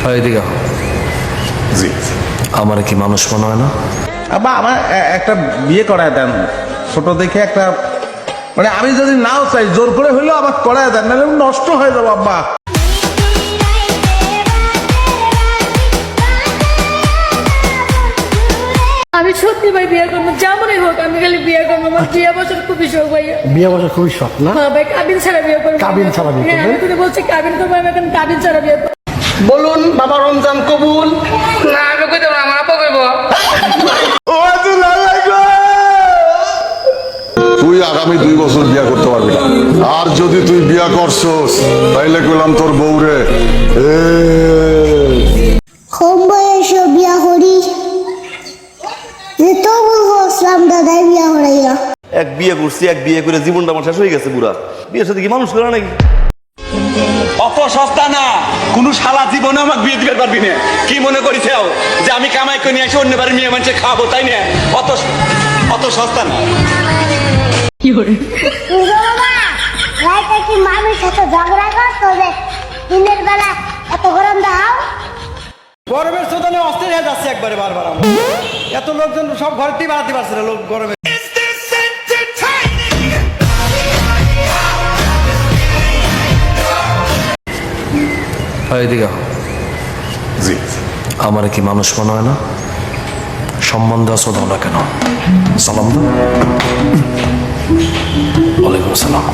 এদিকে জি আমার কি মানুষ মনে হয় না? আব্বা আমার একটা বিয়ে করায় দেন, ছোট দেখে একটা, মানে আমি যদি নাও চাই জোর করে হইলেও আমার করায় দেন, নাহলে আমি নষ্ট হয়ে যাবো আব্বা। আমি সত্যি ভাই বিয়ে করবো, যেমনই হোক আমি খালি বিয়ে করবো। আমার বিয়ে বছর খুবই শখ ভাই। বিয়ে বছর খুবই শখ না? হ্যাঁ ভাই, কাবিন ছাড়া বিয়ে করবো। কাবিন ছাড়া বিয়ে হ্যাঁ, করবেন? আমি তোকে বলছি কাবিন করবো, আমি এখন কাবিন ছাড়া বিয়ে করবো। বলুন বাবা রমজান কবুল। না আমি কইতে না, আমার আপা কইব। তুই আগামী 2 বছর বিয়া করতে পারবি না, আর যদি তুই বিয়া করছস তাইলে কইলাম তোর বউরে কম বয়সে বিয়া করি যে তো বলবো ইসলাম দাদাই বিয়া করাইয়া। এক বিয়ে করছি, এক বিয়ে করে জীবনটা আমার শেষ হয়ে গেছে পুরা। বিয়ের সাথে কি মানুষ করে নাকি? অত সস্তা না, কোন শালা জীবনে আমাকে বিয়ে দিতে পারবি না। কি মনে করিস যে আমি কামাই করে নিয়ে এসে অন্য বাড়ির মেয়ে মানুষে খাবো, তাই না? অত সস্তা না। রাইতে কি মামির সাথে ঝগড়া করতো যে দিনের বেলা এত গরম দাও? গরমের সোদানে অস্থির হয়ে যাচ্ছে একবারে বারবার। আমরা এত লোকজন সব ঘরটি বাড়াতে পারছে না, লোক গরমে। এদিকে জি আমার কি মানুষ মনে হয় না? সম্বন্ধ আছো দাও না কেন? সালাম দাও। ওয়ালাইকুম আসসালাম।